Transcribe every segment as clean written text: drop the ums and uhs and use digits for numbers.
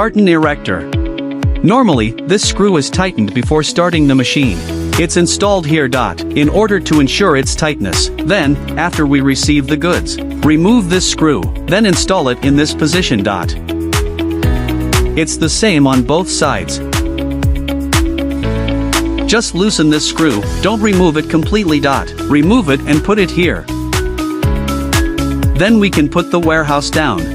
Carton Erector. Normally, this screw is tightened before starting the machine. It's installed here. In order to ensure its tightness. Then, after we receive the goods, remove this screw, then install it in this position. It's the same on both sides. Just loosen this screw, don't remove it completely. Remove it and put it here. Then we can put the warehouse down.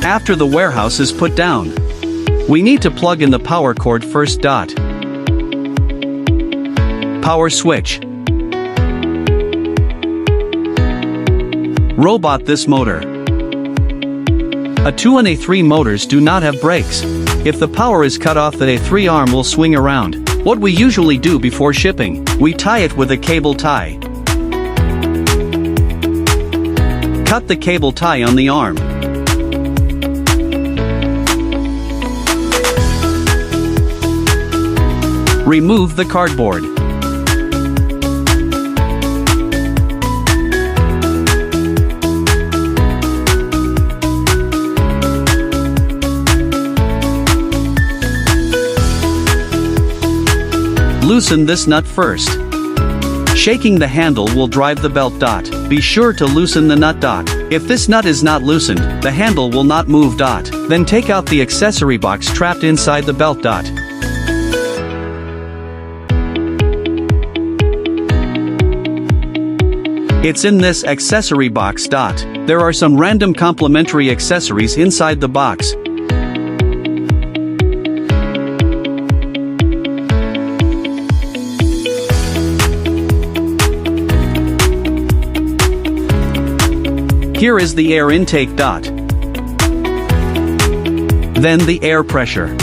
After the warehouse is put down, we need to plug in the power cord first. Power switch. Robot this motor. A 2 and A3 motors do not have brakes. If the power is cut off, the A3 arm will swing around. What we usually do before shipping, we tie it with a cable tie. Cut the cable tie on the arm. Remove the cardboard. Loosen this nut first. Shaking the handle will drive the belt. Be sure to loosen the nut. If this nut is not loosened, the handle will not move. Then take out the accessory box trapped inside the belt. It's in this accessory box. There are some random complementary accessories inside the box. Here is the air intake. Then the air pressure.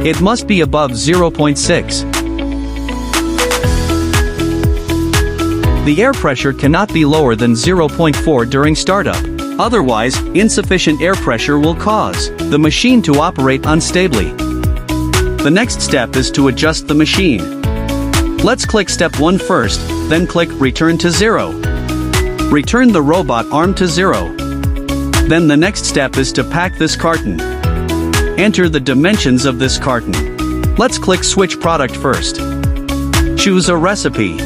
It must be above 0.6. The air pressure cannot be lower than 0.4 during startup. Otherwise, insufficient air pressure will cause the machine to operate unstably. The next step is to adjust the machine. Let's click step 1 first, then click return to 0. Return the robot arm to 0. Then the next step is to pack this carton. Enter the dimensions of this carton. Let's click switch product first. Choose a recipe.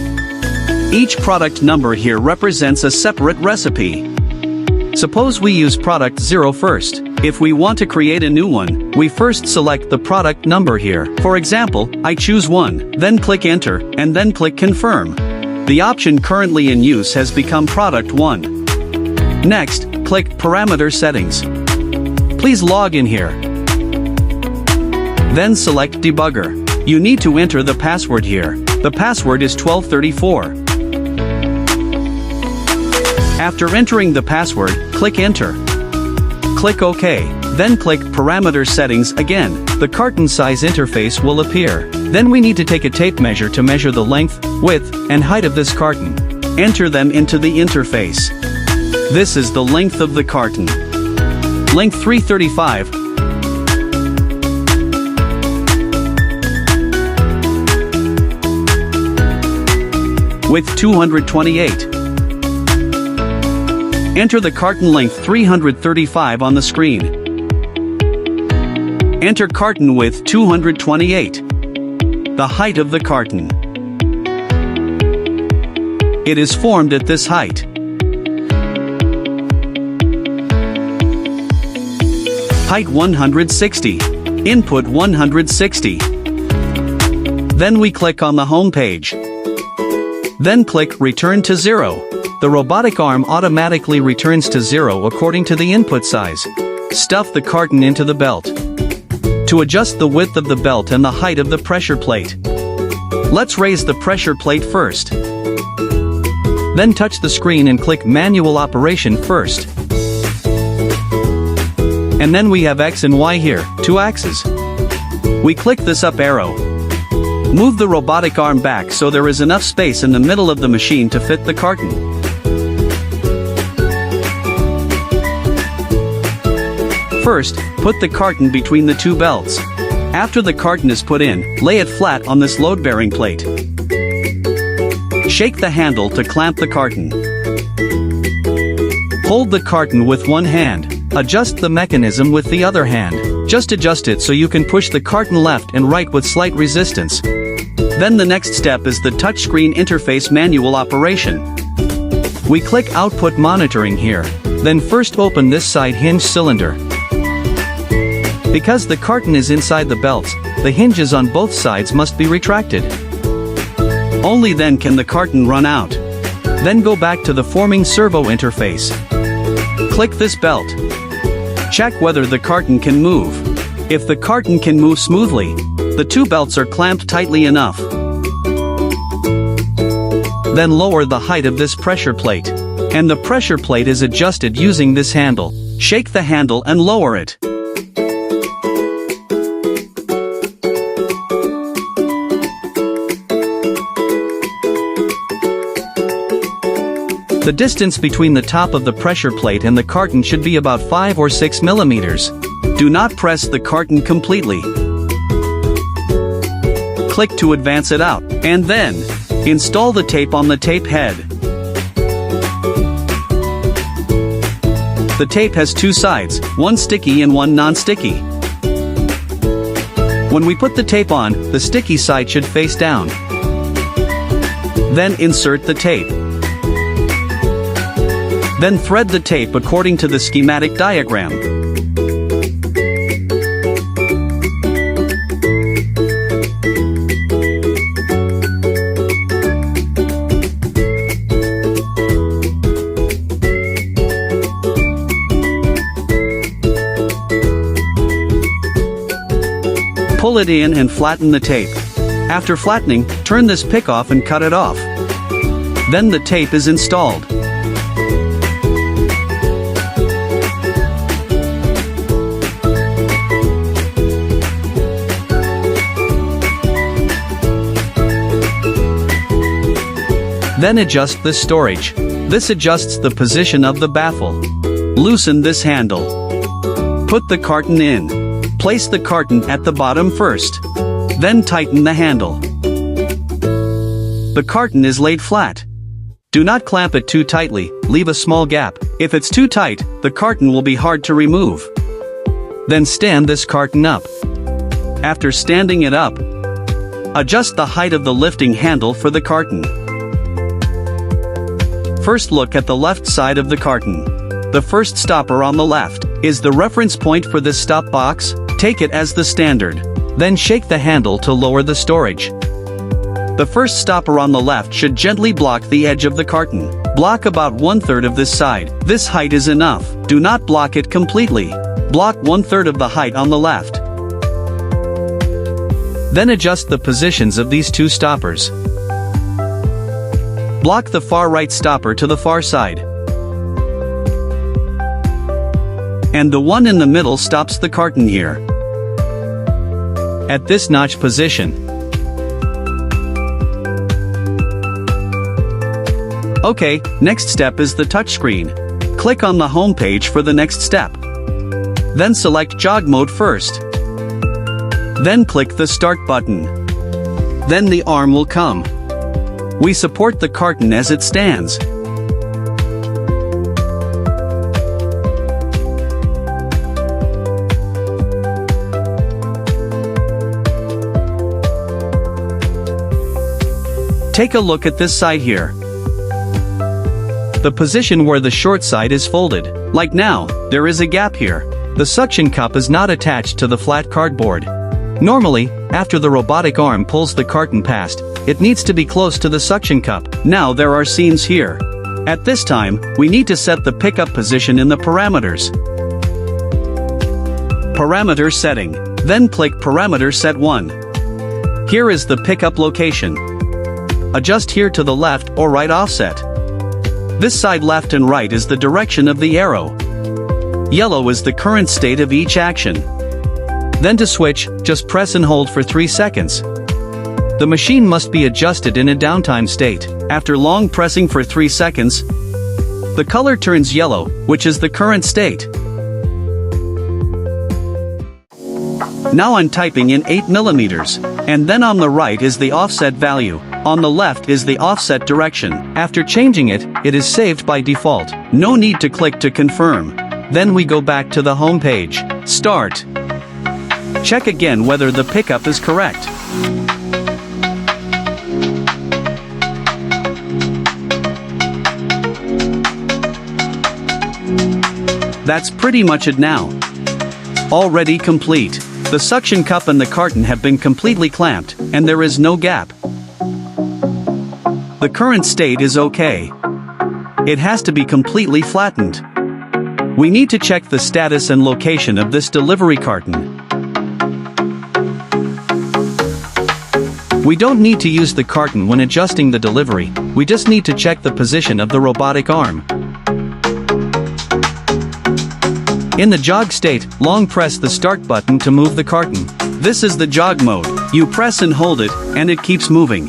Each product number here represents a separate recipe. Suppose we use product 0 first. If we want to create a new one, we first select the product number here. For example, I choose 1, then click enter, and then click confirm. The option currently in use has become product 1. Next, click parameter settings. Please log in here. Then select debugger. You need to enter the password here. The password is 1234. After entering the password, click enter. Click OK. Then click parameter settings again. The carton size interface will appear. Then we need to take a tape measure to measure the length, width, and height of this carton. Enter them into the interface. This is the length of the carton. Length 335. Width 228. Enter the carton length 335 on the screen. Enter carton width 228. The height of the carton. It is formed at this height. Height 160. Input 160. Then we click on the home page. Then click return to 0. The robotic arm automatically returns to 0 according to the input size. Stuff the carton into the belt. To adjust the width of the belt and the height of the pressure plate, let's raise the pressure plate first. Then touch the screen and click manual operation first. And then we have X and Y here, 2 axes. We click this up arrow. Move the robotic arm back so there is enough space in the middle of the machine to fit the carton. First, put the carton between the two belts. After the carton is put in, lay it flat on this load-bearing plate. Shake the handle to clamp the carton. Hold the carton with one hand. Adjust the mechanism with the other hand. Just adjust it so you can push the carton left and right with slight resistance. Then the next step is the touchscreen interface manual operation. We click Output Monitoring here. Then first open this side hinge cylinder. Because the carton is inside the belts, the hinges on both sides must be retracted. Only then can the carton run out. Then go back to the forming servo interface. Click this belt. Check whether the carton can move. If the carton can move smoothly, the two belts are clamped tightly enough. Then lower the height of this pressure plate. And the pressure plate is adjusted using this handle. Shake the handle and lower it. The distance between the top of the pressure plate and the carton should be about 5 or 6 millimeters. Do not press the carton completely. Click to advance it out, and then install the tape on the tape head. The tape has two sides, one sticky and one non-sticky. When we put the tape on, the sticky side should face down. Then insert the tape. Then thread the tape according to the schematic diagram. Pull it in and flatten the tape. After flattening, turn this pick off and cut it off. Then the tape is installed. Then adjust the storage. This adjusts the position of the baffle. Loosen this handle. Put the carton in. Place the carton at the bottom first. Then tighten the handle. The carton is laid flat. Do not clamp it too tightly, leave a small gap. If it's too tight, the carton will be hard to remove. Then stand this carton up. After standing it up, adjust the height of the lifting handle for the carton. First look at the left side of the carton. The first stopper on the left is the reference point for this stop box. Take it as the standard. Then shake the handle to lower the storage. The first stopper on the left should gently block the edge of the carton. Block about 1/3 of this side. This height is enough. Do not block it completely. Block 1/3 of the height on the left. Then adjust the positions of these two stoppers. Block the far right stopper to the far side. And the one in the middle stops the carton here. At this notch position. Okay, next step is the touchscreen. Click on the home page for the next step. Then select jog mode first. Then click the start button. Then the arm will come. We support the carton as it stands. Take a look at this side here. The position where the short side is folded. Like now, there is a gap here. The suction cup is not attached to the flat cardboard. Normally, after the robotic arm pulls the carton past, it needs to be close to the suction cup. Now there are seams here. At this time, we need to set the pickup position in the parameters. Parameter setting. Then click Parameter Set 1. Here is the pickup location. Adjust here to the left or right offset. This side left and right is the direction of the arrow. Yellow is the current state of each action. Then to switch, just press and hold for 3 seconds. The machine must be adjusted in a downtime state. After long pressing for 3 seconds, the color turns yellow, which is the current state. Now I'm typing in 8 millimeters, and then on the right is the offset value, on the left is the offset direction. After changing it, it is saved by default. No need to click to confirm. Then we go back to the home page. Start. Check again whether the pickup is correct. That's pretty much it now. Already complete. The suction cup and the carton have been completely clamped, and there is no gap. The current state is okay. It has to be completely flattened. We need to check the status and location of this delivery carton. We don't need to use the carton when adjusting the delivery, we just need to check the position of the robotic arm. In the jog state, long press the start button to move the carton. This is the jog mode. You press and hold it, and it keeps moving.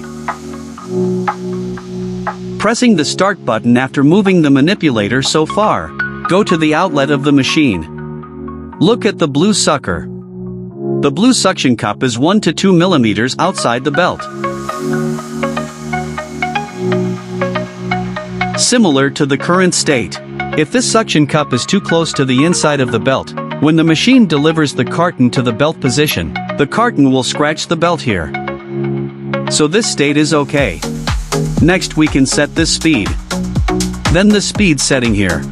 Pressing the start button after moving the manipulator so far. Go to the outlet of the machine. Look at the blue sucker. The blue suction cup is 1 to 2 millimeters outside the belt. Similar to the current state. If this suction cup is too close to the inside of the belt, when the machine delivers the carton to the belt position, the carton will scratch the belt here. So this state is okay. Next we can set this speed. Then the speed setting here.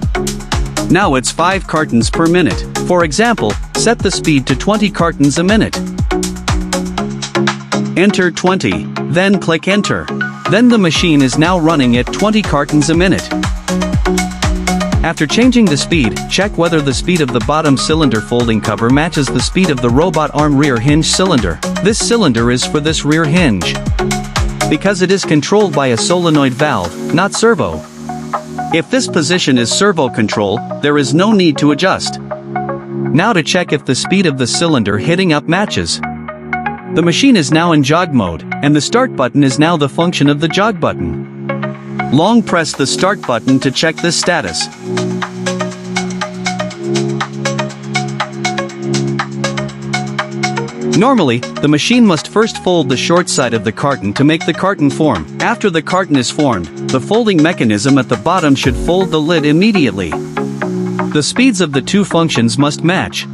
Now it's 5 cartons per minute. For example, set the speed to 20 cartons a minute. Enter 20, then click enter. Then the machine is now running at 20 cartons a minute. After changing the speed, check whether the speed of the bottom cylinder folding cover matches the speed of the robot arm rear hinge cylinder. This cylinder is for this rear hinge, because it is controlled by a solenoid valve, not servo. If this position is servo control, there is no need to adjust. Now to check if the speed of the cylinder hitting up matches. The machine is now in jog mode, and the start button is now the function of the jog button. Long press the start button to check this status. Normally, the machine must first fold the short side of the carton to make the carton form. After the carton is formed, the folding mechanism at the bottom should fold the lid immediately. The speeds of the two functions must match.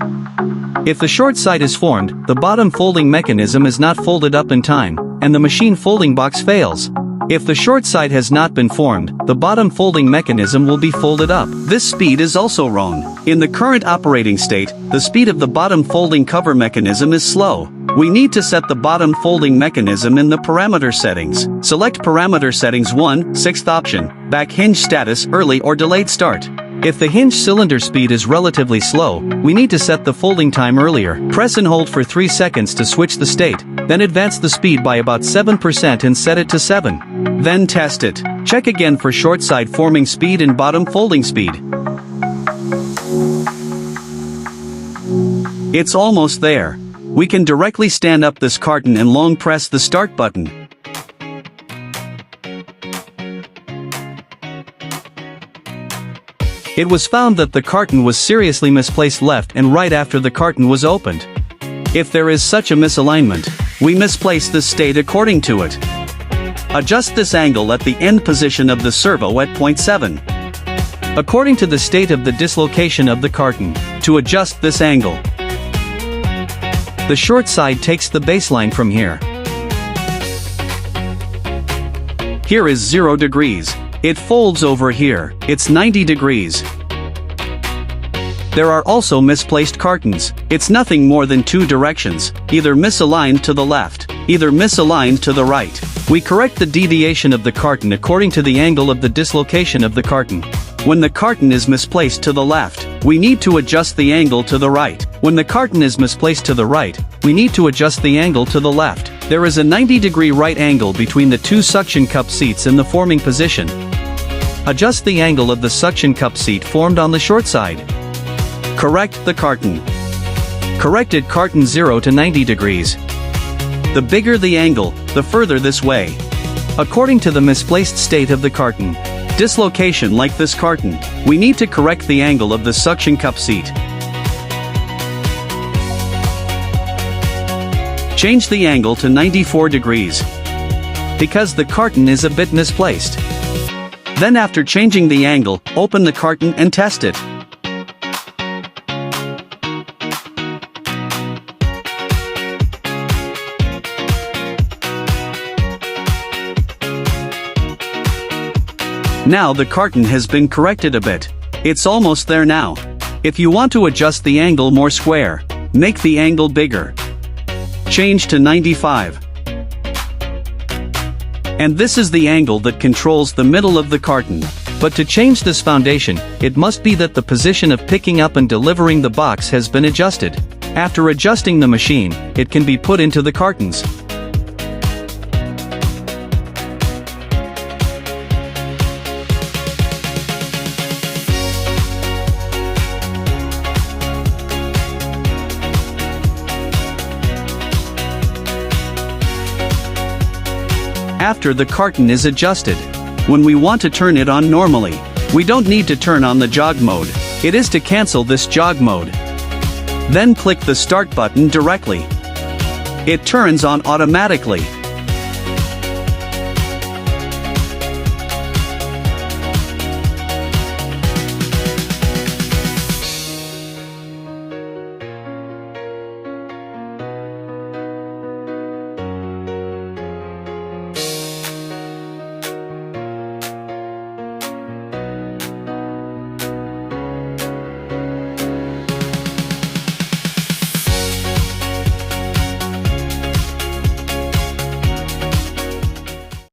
If the short side is formed, the bottom folding mechanism is not folded up in time, and the machine folding box fails. If the short side has not been formed, the bottom folding mechanism will be folded up. This speed is also wrong. In the current operating state, the speed of the bottom folding cover mechanism is slow. We need to set the bottom folding mechanism in the parameter settings. Select parameter settings 1, 6th option, back hinge status early or delayed start. If the hinge cylinder speed is relatively slow, we need to set the folding time earlier. Press and hold for 3 seconds to switch the state, then advance the speed by about 7% and set it to 7. Then test it. Check again for short side forming speed and bottom folding speed. It's almost there. We can directly stand up this carton and long press the start button. It was found that the carton was seriously misplaced left and right after the carton was opened. If there is such a misalignment, we misplace this state according to it. Adjust this angle at the end position of the servo at 0.7. According to the state of the dislocation of the carton, to adjust this angle. The short side takes the baseline from here. Here is 0 degrees. It folds over here, it's 90 degrees. There are also misplaced cartons. It's nothing more than 2 directions, either misaligned to the left, either misaligned to the right. We correct the deviation of the carton according to the angle of the dislocation of the carton. When the carton is misplaced to the left, we need to adjust the angle to the right. When the carton is misplaced to the right, we need to adjust the angle to the left. There is a 90-degree right angle between the two suction cup seats in the forming position. Adjust the angle of the suction cup seat formed on the short side. Correct the carton. Corrected carton 0 to 90 degrees. The bigger the angle, the further this way. According to the misplaced state of the carton, dislocation like this carton, we need to correct the angle of the suction cup seat. Change the angle to 94 degrees. Because the carton is a bit misplaced. Then after changing the angle, open the carton and test it. Now the carton has been corrected a bit. It's almost there now. If you want to adjust the angle more square, make the angle bigger. Change to 95. And this is the angle that controls the middle of the carton. But to change this foundation, it must be that the position of picking up and delivering the box has been adjusted. After adjusting the machine, it can be put into the cartons. After the carton is adjusted, when we want to turn it on normally, we don't need to turn on the jog mode. It is to cancel this jog mode. Then click the start button directly. It turns on automatically.